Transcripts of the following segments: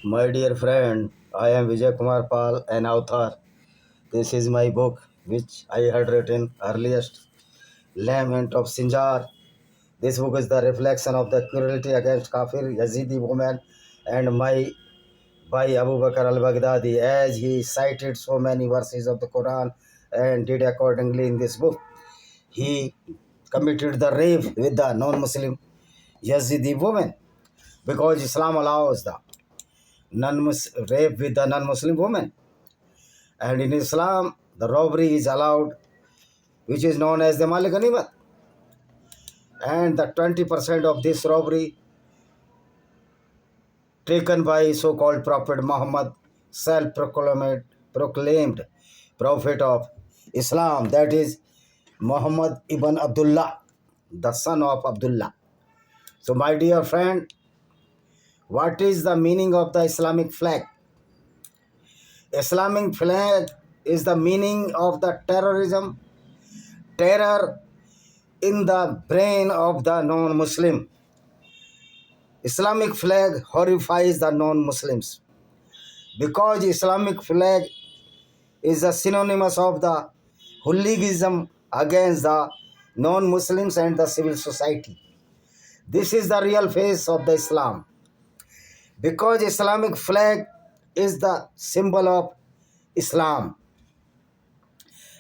My dear friend, I am Vijay Kumar Pal, an author. This is my book, which I had written earliest, Lament of Sinjar. This book is the reflection of the cruelty against Kafir Yazidi women and my by Abu Bakr al-Baghdadi, as he cited so many verses of the Quran and did accordingly in this book. He committed the rape with the non-Muslim Yazidi woman because Islam allows the rape with the non-Muslim woman. And in Islam, the robbery is allowed, which is known as the Mal Ganimat. And the 20% of this robbery taken by so-called Prophet Muhammad, self-proclaimed Prophet of Islam, that is Muhammad ibn Abdullah, the son of Abdullah. So my dear friend, what is the meaning of the Islamic flag? Islamic flag is the meaning of the terror in the brain of the non-Muslim. Islamic flag horrifies the non-Muslims because Islamic flag is a synonymous of the hooliganism against the non-Muslims and the civil society. This is the real face of the Islam because Islamic flag is the symbol of Islam,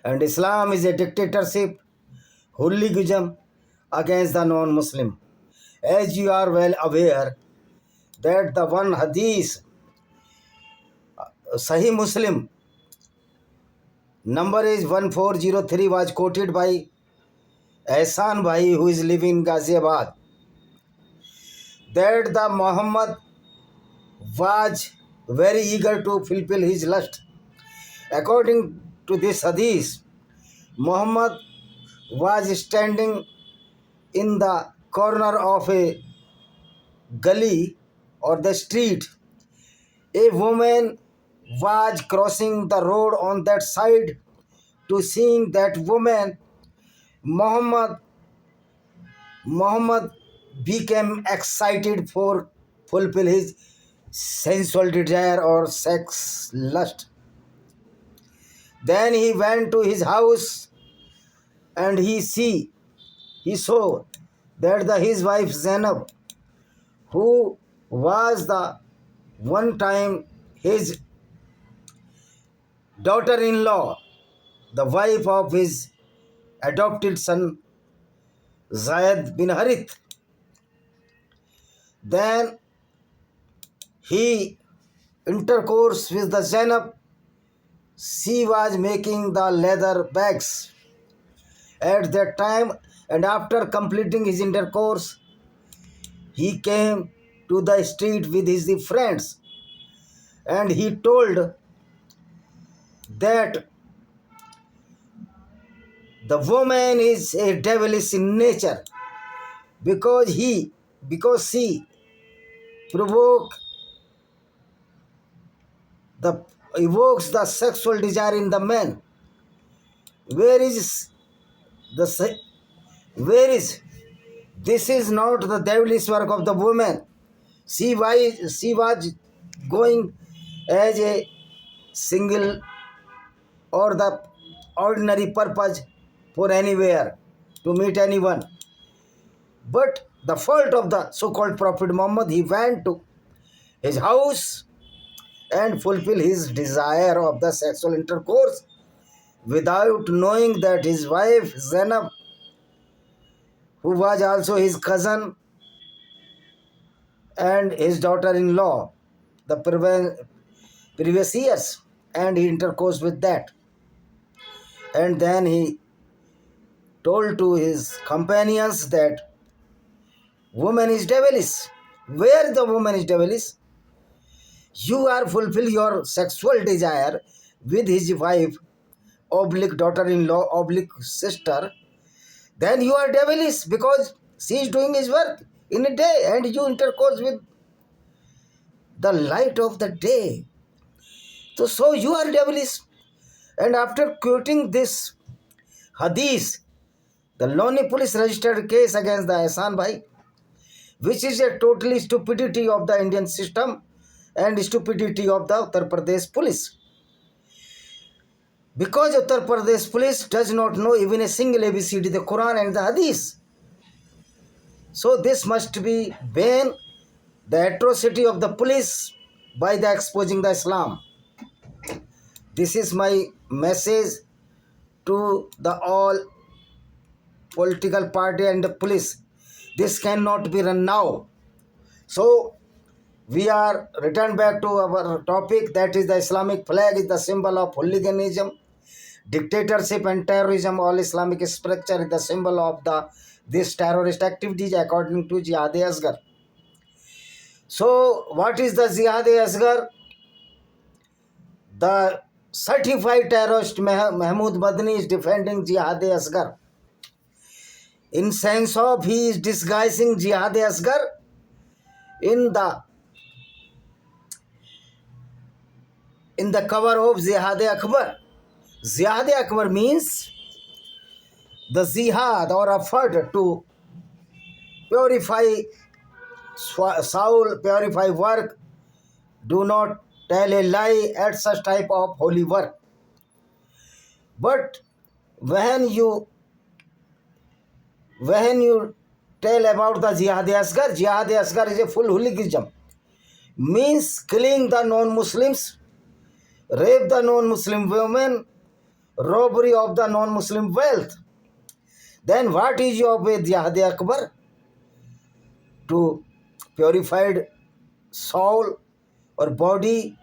and Islam is a dictatorship, hooliganism against the non-Muslim. As you are well aware that the one hadith, Sahih Muslim, number is 1403, was quoted by Ehsan Bhai, who is living in Ghaziabad, that the Muhammad was very eager to fulfill his lust. According to this hadith, Muhammad was standing in the corner of a gully or the street. A woman was crossing the road on that side. To seeing that woman, Muhammad became excited for fulfill his sensual desire or sex lust. Then he went to his house and he saw that his wife Zainab, who was the one time his daughter-in-law, the wife of his adopted son Zayed bin Harith. Then he intercourse with the Zainab. She was making the leather bags at that time, and after completing his intercourse, he came to the street with his friends, and he told that the woman is a devilish in nature because she provoke the evokes the sexual desire in the man. Where is the where is this is not the devilish work of the woman. She was going as a single or the ordinary purpose for anywhere to meet anyone. But the fault of the so-called Prophet Muhammad, he went to his house and fulfill his desire of the sexual intercourse without knowing that his wife Zainab, who was also his cousin and his daughter-in-law the previous years, and he intercoursed with that. And then he told to his companions that woman is devilish. Where the woman is devilish? You are fulfill your sexual desire with his wife, oblique daughter-in-law, oblique sister, then you are devilish because she is doing his work in a day and you intercourse with the light of the day. So you are devilish. And after quoting this hadith, the Loni police registered a case against the Ehsan Bhai, which is a totally stupidity of the Indian system and stupidity of the Uttar Pradesh police. Because Uttar Pradesh police does not know even a single ABCD, the Quran and the Hadith. So this must be banned, the atrocity of the police by the exposing the Islam. This is my message to the all political party and the police. This cannot be run now. So we are returned back to our topic, that is the Islamic flag is the symbol of hooliganism, dictatorship and terrorism. All Islamic structure is the symbol of this terrorist activities according to Jihad-e-Asghar. So what is the Jihad-e-Asghar? The certified terrorist Mahmood Madani is defending Jihad-e-Asghar. In sense of he is disguising Jihad-e-Asghar in the cover of Jihad-e-Akbar. Jihad-e-Akbar means the jihad or effort to purify soul, purify work, do not tell a lie at such type of holy work. But when you tell about the Jihad-e-Asghar is a full hooliganism. Means killing the non-Muslims, rape the non-Muslim women, robbery of the non-Muslim wealth. Then what is your way Jihad-e-Akbar? To purified soul or body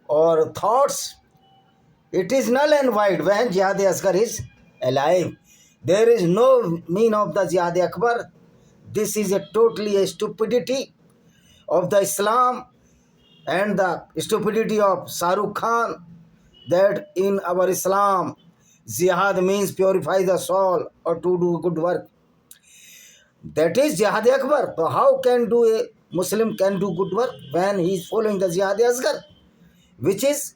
or thoughts. It is null and void when Jihad-e-Asghar is alive. There is no mean of the Jihad-e-Akbar. This is a totally a stupidity of the Islam and the stupidity of Shah Rukh Khan, that in our Islam jihad means purify the soul or to do good work. That is Jihad-e-Akbar. So how can do a Muslim can do good work when he is following the Jihad-e-Asghar, which is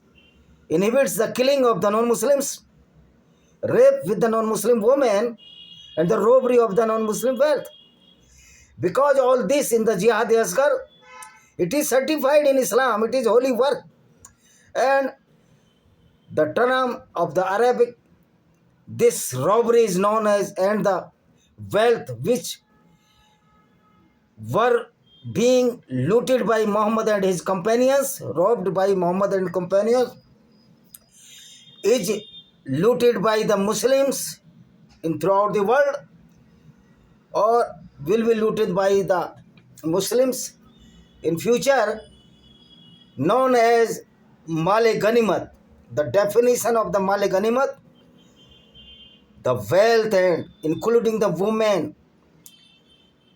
inhibits the killing of the non-Muslims, rape with the non-Muslim women, and the robbery of the non-Muslim wealth. Because all this in the Jihad-e-Asghar, it is certified in Islam, it is holy work. And the term of the Arabic, this robbery is known as, and the wealth which were being looted by Muhammad and his companions, robbed by Muhammad and companions, is looted by the Muslims in throughout the world, or will be looted by the Muslims in future, known as Male Ganimat. The definition of the Male Ganimat, the wealth and including the women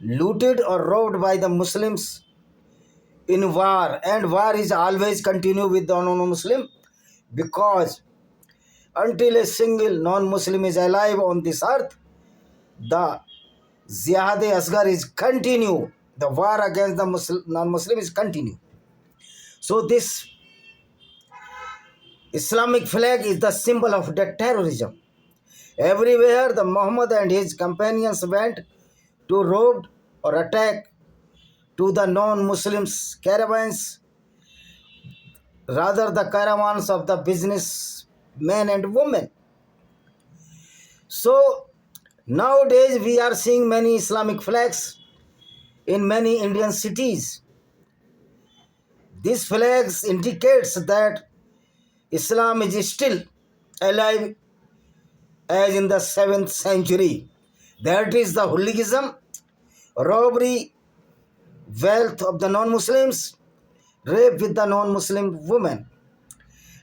looted or robbed by the Muslims in war, and war is always continue with the non-Muslim, because until a single non-Muslim is alive on this earth, the Jihad-e-Asghar is continue. The war against the non-Muslim is continue. So this Islamic flag is the symbol of the terrorism. Everywhere the Muhammad and his companions went to rob or attack to the non-Muslims caravans, rather the caravans of the business men and women. So nowadays we are seeing many Islamic flags in many Indian cities. These flags indicates that Islam is still alive as in the 7th century. That is the hooliganism, robbery, wealth of the non-Muslims, rape with the non-Muslim women.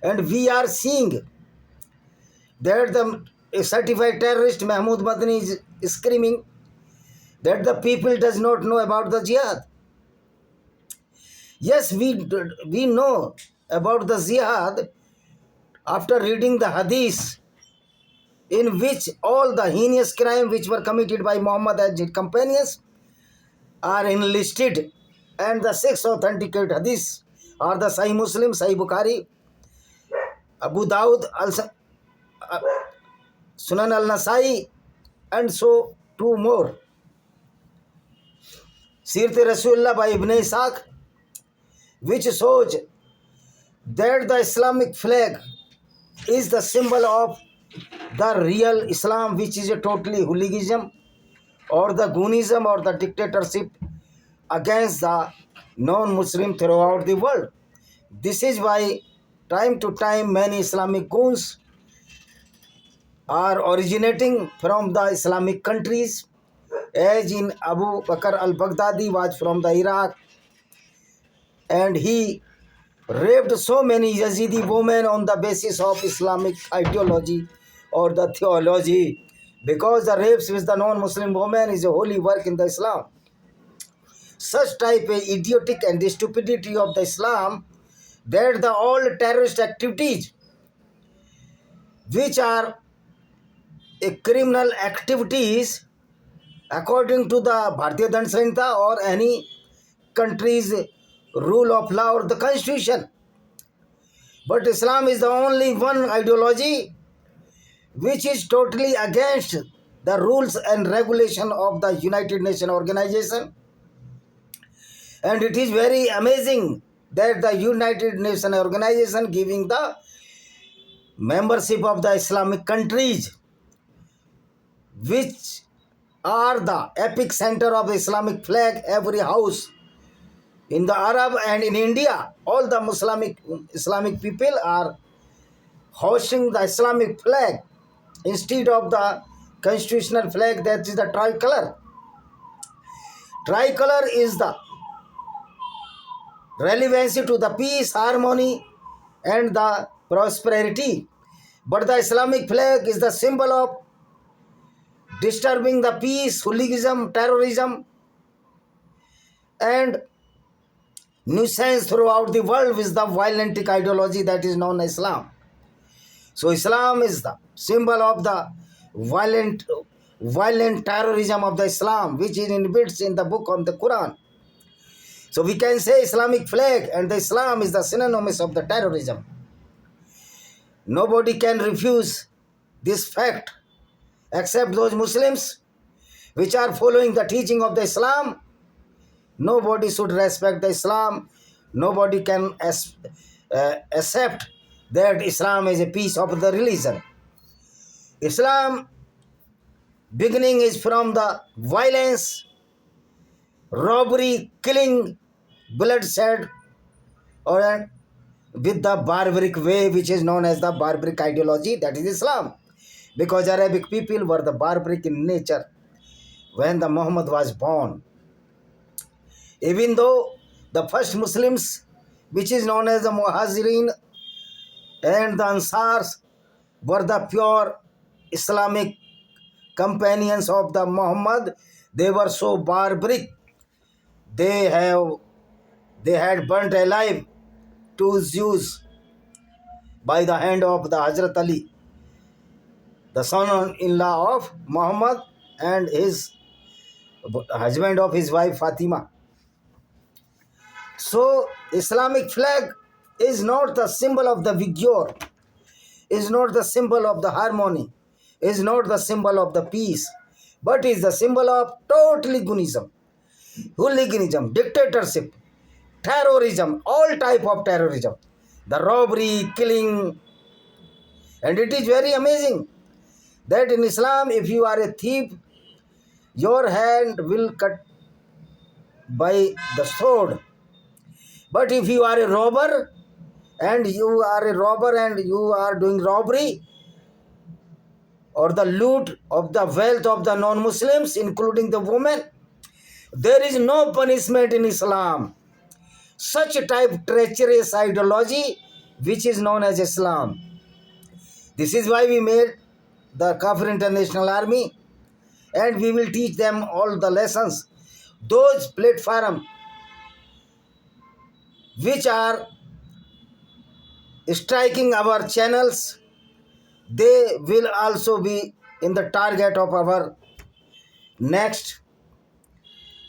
And we are seeing that a certified terrorist Mahmood Madani is screaming that the people does not know about the jihad. Yes, we know about the jihad after reading the hadith, in which all the heinous crime which were committed by Muhammad and his companions are enlisted, and the 6 authenticate hadiths are the Sahih Muslim, Sahih Bukhari, Abu Dawud, Sunan al-Nasai, and so 2 more. Sirat Rasulullah by Ibn Ishaq, which shows that the Islamic flag is the symbol of the real Islam, which is a totally hooliganism or the Gunism or the dictatorship against the non-Muslim throughout the world. This is why time to time many Islamic goons are originating from the Islamic countries, as in Abu Bakr al-Baghdadi was from the Iraq, and he raped so many Yazidi women on the basis of Islamic ideology or the theology, because the rapes with the non-Muslim women is a holy work in the Islam. Such type of idiotic and the stupidity of the Islam, that the all terrorist activities which are criminal activities according to the Bharatiya Dand Sanhita or any country's rule of law or the constitution. But Islam is the only one ideology which is totally against the rules and regulation of the United Nations organization. And it is very amazing that the United Nations organization giving the membership of the Islamic countries, which are the epic center of the Islamic flag, every house in the Arab and in India, all the Islamic people are hoisting the Islamic flag instead of the constitutional flag, that is the tricolor. Tricolor is the relevancy to the peace, harmony and the prosperity. But the Islamic flag is the symbol of disturbing the peace, hooliganism, terrorism and nuisance throughout the world with the violent ideology that is known as Islam. So Islam is the symbol of the violent terrorism of the Islam, which is inbuilt in the book of the Quran. So we can say Islamic flag and the Islam is the synonymous of the terrorism. Nobody can refuse this fact except those Muslims which are following the teaching of the Islam. Nobody should respect the Islam. Nobody can accept that Islam is a piece of the religion. Islam beginning is from the violence, robbery, killing, bloodshed, or with the barbaric way, which is known as the barbaric ideology, that is Islam. Because Arabic people were the barbaric in nature when the Muhammad was born. Even though the first Muslims, which is known as the Muhajirin and the Ansars, were the pure Islamic companions of the Muhammad, they were so barbaric. They had burnt alive 2 Jews by the hand of the Hazrat Ali, the son-in-law of Muhammad and his husband of his wife Fatima. So Islamic flag is not the symbol of the vigor, is not the symbol of the harmony, is not the symbol of the peace, but is the symbol of totally Gunism, hooliganism, dictatorship, terrorism, all type of terrorism, the robbery, killing. And it is very amazing that in Islam, if you are a thief, your hand will cut by the sword. But if you are a robber and you are doing robbery or the loot of the wealth of the non-Muslims, including the women, there is no punishment in Islam. Such a type treacherous ideology which is known as Islam. This is why we made the Kafir International Army, and we will teach them all the lessons. Those platforms which are striking our channels, they will also be in the target of our next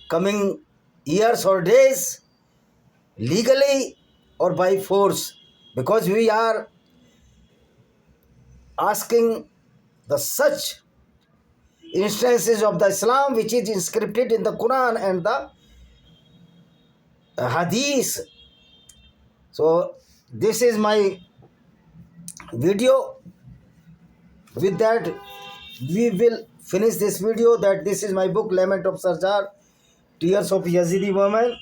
coming years or days, legally or by force, because we are asking the such instances of the Islam which is inscripted in the Quran and the Hadith, So this is my video. With that, we will finish this video. That this is my book, Lament of Sarjar, Tears of Yazidi Woman.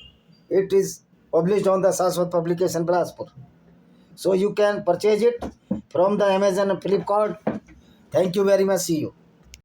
It is published on the Saswat publication, Bilaspur. So you can purchase it from the Amazon and Flipkart. Thank you very much. See you.